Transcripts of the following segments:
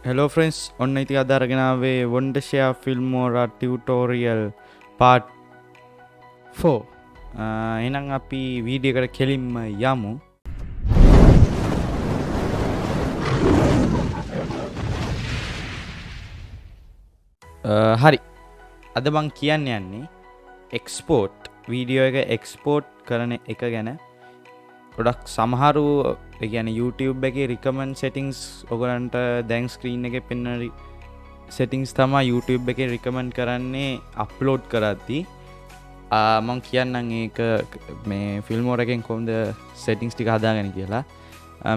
Hello friends, ඔන්න ඉතින් අද අරගෙන ආවේ Wondershare Filmora tutorial part 4. එහෙනම් අපි වීඩියෝ එකට කෙලින්ම යමු. හරි. අද මං කියන්න යන්නේ export වීඩියෝ එක export කරන එක ගැන. ගොඩක් සමහරු ඒ කියන්නේ YouTube එකේ recommend settings ඔයගලන්ට දැන් screen එකේ පෙන්වන settings තමයි YouTube එකේ recommend කරන්නේ upload කරද්දී. මම කියන්නම් ඒක මේ Filmora එකෙන් කොහොමද settings ටික හදාගන්නේ කියලා.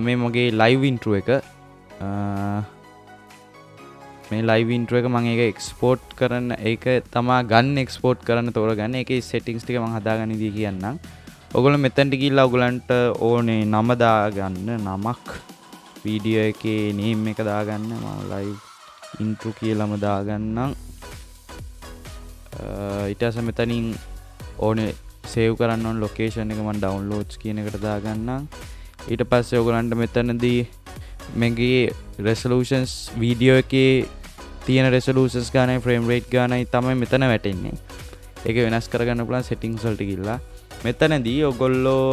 මේ මගේ live intro එක මේ live intro එක මම ඒක export කරන ඒක තමයි ගන්න export කරන්න තෝරගන්න. ඒකේ settings ටික මම හදාගන්න ඉදී කියන්නම්. ඔගොල්ලෝ මෙතනට ගිහිල්ලා ඔයගලන්ට ඕනේ නම දාගන්න නමක් වීඩියෝ එකේ name එක දාගන්න මම live intro කියලාම දාගන්නම් ඊට පස්සේ මෙතනින් ඕනේ save කරන්න ඕන location එක මම downloads කියන එකට දාගන්නම් ඊට පස්සේ ඔයගලන්ට මෙතනදී මගේ resolutions වීඩියෝ එකේ තියෙන resolutions ගානයි frame rate ගානයි තමයි මෙතන වැටෙන්නේ ඒක වෙනස් කරගන්න පුළුවන් settings වලට ගිහිල්ලා මෙතනදී ඔයගොල්ලෝ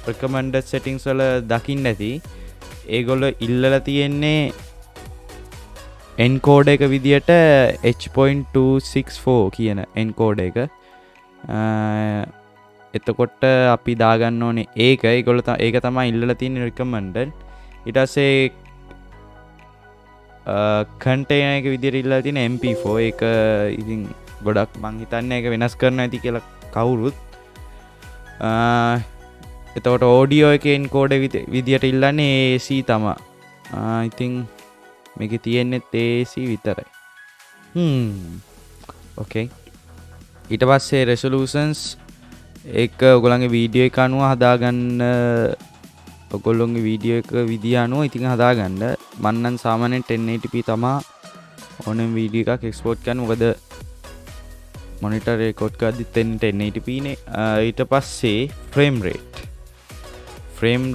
recommended settings වල දකින්න ඇති ඒගොල්ලෝ ඉල්ලලා තියෙන්නේ encode එක විදියට H.264 කියන encode එක එතකොට අපි දාගන්න ඕනේ ඒක ඒගොල්ලෝ ඒක තමයි ඉල්ලලා තියෙන්නේ recommended ඊට පස්සේ container එක විදියට ඉල්ලලා තියෙන MP4 ඒක ඉතින් ගොඩක් මං හිතන්නේ ඒක වෙනස් කරන්න ඇති කියලා කවුරුත් එතකොට audio එකේ encode විදියට ඉල්ලන්නේ AC තමයි. ඉතින් මේකේ තියෙන්නේ AC විතරයි. Okay. ඊට පස්සේ resolutions ඒක ඔයගොල්ලන්ගේ වීඩියෝ එක අනුව හදාගන්න ඔයගොල්ලෝගේ වීඩියෝ එක විදිය අනුව ඉතින් හදාගන්න. මම නම් සාමාන්‍යයෙන් 1080p තමයි ඕනෙම වීඩියෝ එකක් export කරන්න. මොකද monitor record කරද්දි 1080p නේ. ඊට පස්සේ frame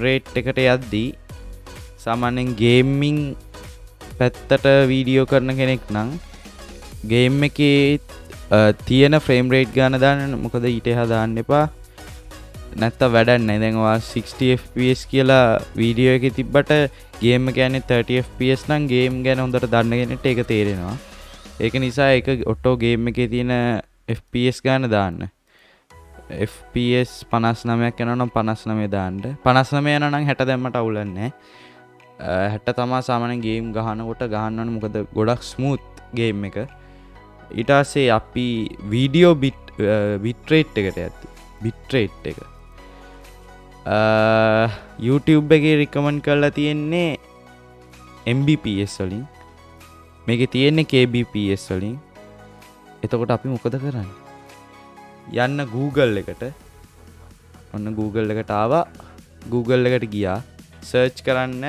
rate එකට යද්දී සාමාන්‍යයෙන් gaming පැත්තට වීඩියෝ කරන කෙනෙක් නම් game එකේ තියෙන frame rate ගාන දාන්න මොකද ඊට එහා දාන්න එපා. නැත්තම් වැඩක් නැහැ. දැන් ඔයා 60 fps කියලා වීඩියෝ එකේ තිබ්බට game එක යන්නේ 30 fps නම් game ගැන හොඳට දන්න කෙනෙක්ට ඒක තේරෙනවා. ඒක නිසා ඒක ඔටෝ game එකේ තියෙන FPS ගාන දාන්න. FPS 59ක් යනවා නම් 59 දාන්න. 59 යනවා නම් 60 දැම්මට අවුලක් නැහැ. 60 තමයි සාමාන්‍යයෙන් ගේම් ගහනකොට ගහන්න ඕනේ මොකද ගොඩක් ස්මූත් ගේම් එක. ඊට පස්සේ අපි වීඩියෝ bit rate එකට යද්දි bit rate එක YouTube එකේ recommend කරලා තියෙන්නේ Mbps වලින්. මේකේ තියෙන්නේ kbps වලින්. එතකොට අපි මොකද කරන්නේ? යන්න Google එකට. ඔන්න Google එකට ආවා. Google එකට ගියා. search කරන්න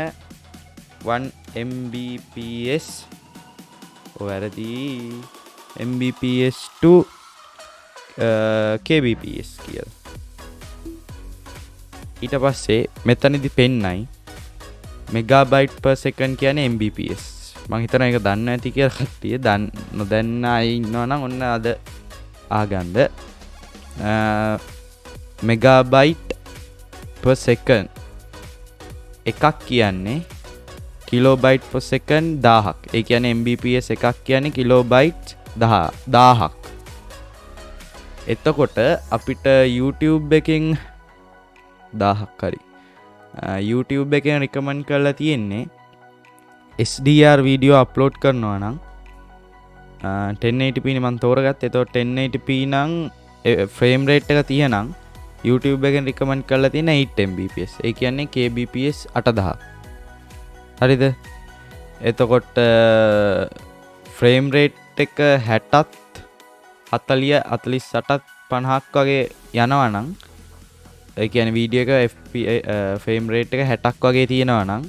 1 Mbps වැරදි Mbps to kbps කියලා. ඊට පස්සේ මෙතනදි පෙන්නයි megabyte per second කියන්නේ Mbps. මං හිතනවා ඒක දන්න ඇති කියලා කට්ටිය නොදන්න අය ඉන්නවා නම් ඔන්න අද ආගන්න megabyte per second එකක් කියන්නේ kilobyte per second 1000ක්. ඒ කියන්නේ Mbps එකක් කියන්නේ kilobyte 1000ක්. එතකොට අපිට YouTube එකෙන් 1000ක් හරි YouTube එකෙන් recommend කරලා තියෙන්නේ SDR වීඩියෝ අප්ලෝඩ් කරනවා නම් 1080p නේ මම තෝරගත්තේ. ඒතකොට 1080p නම් frame rate එක තියෙනම් YouTube එකෙන් recommend කරලා තියෙන 8 Mbps. ඒ කියන්නේ kbps 8000. හරිද? එතකොට frame rate එක 60ත් 40 48ත් 50ක් වගේ යනවා නම් ඒ කියන්නේ වීඩියෝ එක frame rate එක 60ක් වගේ තියෙනවා නම්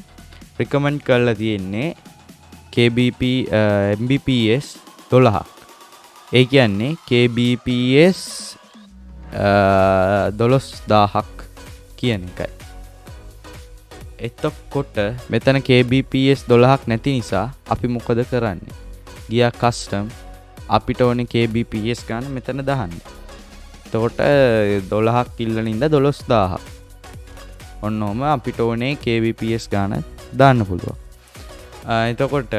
recommend කරලා තියෙන්නේ Mbps 12ක්. ඒ කියන්නේ kbps 12000ක් කියන එකයි. එතකොට මෙතන kbps 12ක් නැති නිසා අපි මොකද කරන්නේ? ගියා custom අපිට ඕනේ kbps ගන්න මෙතන දාන්න. එතකොට 12ක් ඉල්ලන ඉඳ 12000. ඔන්නෝම අපිට ඕනේ kbps ගන්න දාන්න පුළුවන්. එතකොට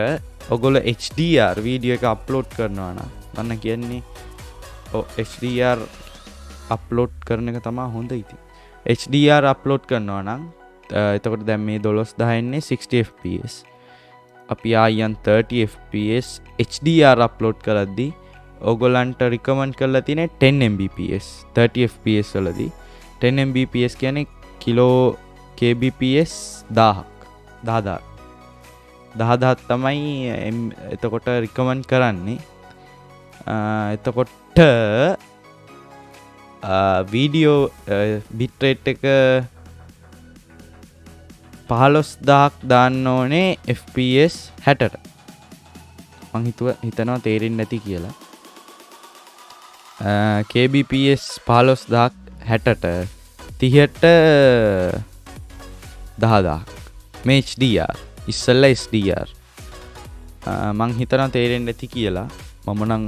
ඔගොල්ලෝ HDR වීඩියෝ එක අප්ලෝඩ් කරනවා නම් මම කියන්නේ HDR අප්ලෝඩ් කරන එක තමයි හොඳ ඉතින්. HDR අප්ලෝඩ් කරනවා නම් එතකොට දැන් මේ 12000 ඉන්නේ 60 fps. අපි ආයන් 30 fps HDR අප්ලෝඩ් කරද්දී ඔයගොල්ලන්ට රිකමන්ඩ් කරලා තියෙන්නේ 10 mbps 30 fps වලදී 10 mbps කියන්නේ කිලෝ kbps 1000ක් තමයි එතකොට රිකමන්ඩ් කරන්නේ. එතකොට වීඩියෝ බිට් රේට් එක 15000ක් දාන්න ඕනේ fps 60ට. මං හිතනවා තේරෙන්නේ නැති කියලා. kbps 15000ක් 60ට 30ට 10000ක් මේ HDR ඉස්සෙල්ලා SDR. මං හිතනවා තේරෙන්නේ නැති කියලා. මම නම්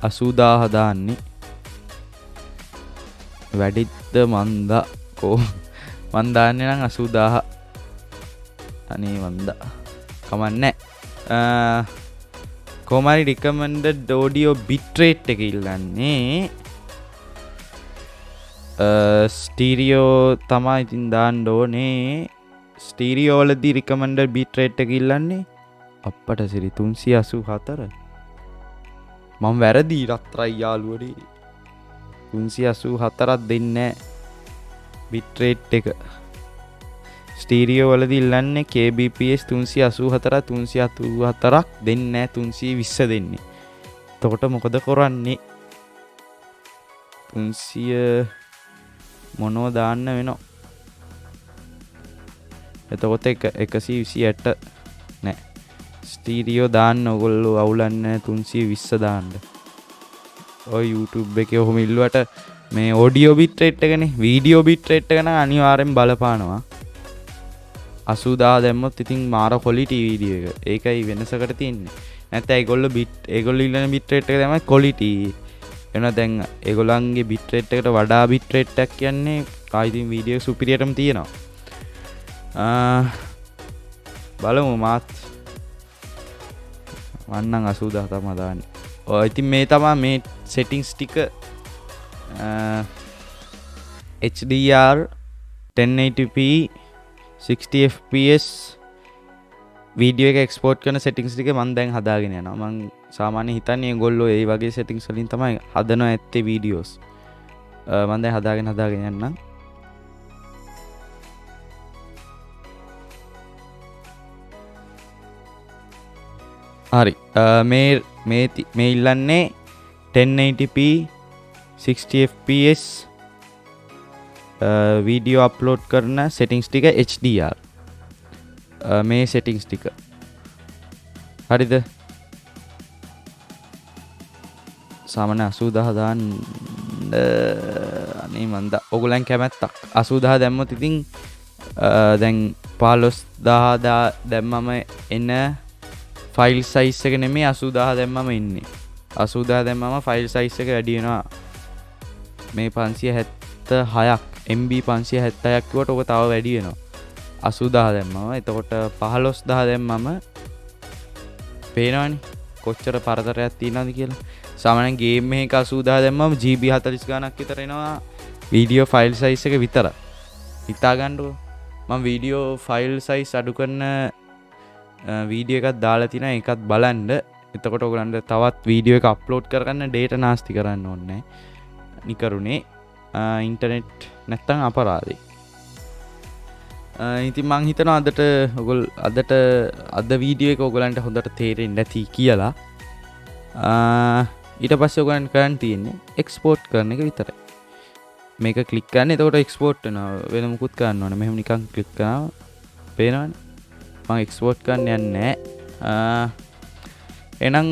80000 දාන්නේ. වැඩිද්ද මන්දා කෝ මන් දාන්නේ නම් 80000. අනේ මන්දා කමන්නේ. කොහමරි recommended audio bit rate එක ඉල්ලන්නේ ස්ටීරියෝ තමයි ඉතින් දාන්න ඕනේ. ස්ටීරියෝ වලදී recommended bit rate එක ඉල්ලන්නේ අප්පට සිරි 384. මම වැරදි රත්තරයි යාළුවනේ. 384ක් දෙන්නේ bit rate එක. ස්ටීරියෝ වලදී ඉල්ලන්නේ kbps 384ක් දෙන්නේ 320 දෙන්නේ. එතකොට මොකද කරන්නේ? 300 මොනෝ දාන්න වෙනවා. එතකොට 128 නෑ. ස්ටීරියෝ දාන්න ඔයගොල්ලෝ අවුලන්නේ 320 දාන්න. ඔය YouTube එකේ ඔහොම ඉල්ලුවට මේ ඔඩියෝ බිට් රේට් එකනේ වීඩියෝ බිට් රේට් එක නම් අනිවාර්යෙන් බලපානවා. 80000 දැම්මොත් ඉතින් මාර ක්වොලිටි වීඩියෝ එක. ඒකයි වෙනසකට තියෙන්නේ. නැත්නම් ඒගොල්ලෝ ඉල්ලන බිට් රේට් එක තමයි ක්වොලිටි. එනවා දැන් ඒගොල්ලන්ගේ බිට් රේට් එකට වඩා බිට් රේට් එකක් කියන්නේ ආයිතින් වීඩියෝ සුපිරියටම තියෙනවා. බලමු මාත් වන්නම් 80000 තමයි දාන්නේ. ඔය ඉතින් මේ තමයි මේ settings ටික HDR 1080p 60 fps වීඩියෝ එක එක්ස්පෝර්ට් කරන settings ටික මම දැන් හදාගෙන යනවා. මම සාමාන්‍යයෙන් හිතන්නේ ඒගොල්ලෝ ඒ වගේ settings වලින් තමයි හදනවා ඇත්තේ වීඩියෝස්. මම දැන් හදාගෙන යන්නම්. හරි. මේ ඉල්ලන්නේ 1080p 60 fps වීඩියෝ අප්ලෝඩ් කරන settings ටික HDR. මේ settings ටික. හරිද? සාමාන්‍ය 80000 දාන්න අනේ මන්ද ඔයගොල්ලන් කැමැත්තක් 80000 දැම්මොත් ඉතින් දැන් 15000 දැම්මම එන ෆයිල් සයිස් එක නෙමෙයි 80000 දැම්මම ඉන්නේ. 80000 දැම්මම ෆයිල් සයිස් එක වැඩි වෙනවා. මේ 576ක් MB 576ක් කිව්වට ඔක තව වැඩි වෙනවා. 80000 දැම්මම. එතකොට 15000 දැම්මම පේනවනේ කොච්චර පරතරයක් තියෙනවද කියලා. සාමාන්‍යයෙන් ගේම් එකක 80000 දැම්මම GB 40 ගණක් විතර එනවා වීඩියෝ ෆයිල් සයිස් එක විතර. හිතා ගන්නකො. මම වීඩියෝ ෆයිල් සයිස් අඩු කරන වීඩියෝ එකක් දාලා තිනා ඒකත් බලන්න. එතකොට ඔයගලන්ට තවත් වීඩියෝ එක අප්ලෝඩ් කරගන්න ඩේටා නාස්ති කරන්න ඕනේ නැහැ. නිකරුණේ ඉන්ටර්නෙට් නැත්තම් අපරාධේ. ඉතින් මං හිතනවා අද වීඩියෝ එක ඔයගලන්ට හොඳට තේරෙන්නේ නැති කියලා. ඊට පස්සේ ඔයගලන්ට කරන්න තියෙන්නේ එක්ස්පෝර්ට් කරන එක විතරයි. මේක ක්ලික් කරන්න. එතකොට එක්ස්පෝර්ට් වෙනවා. වෙන මොකුත් කරන්න ඕනේ. මෙහෙම නිකන් ක්ලික් කරනවා. පේනවනේ. මම එක්ස්පෝර්ට් කරන්න යන්නේ නැහැ. එහෙනම්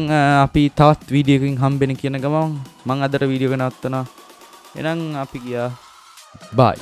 අපි තවත් වීඩියෝ එකකින් හම්බෙන්න කියන ගමන් මම අදට වීඩියෝ එක නවත්තනවා. එහෙනම් අපි ගියා. බයි.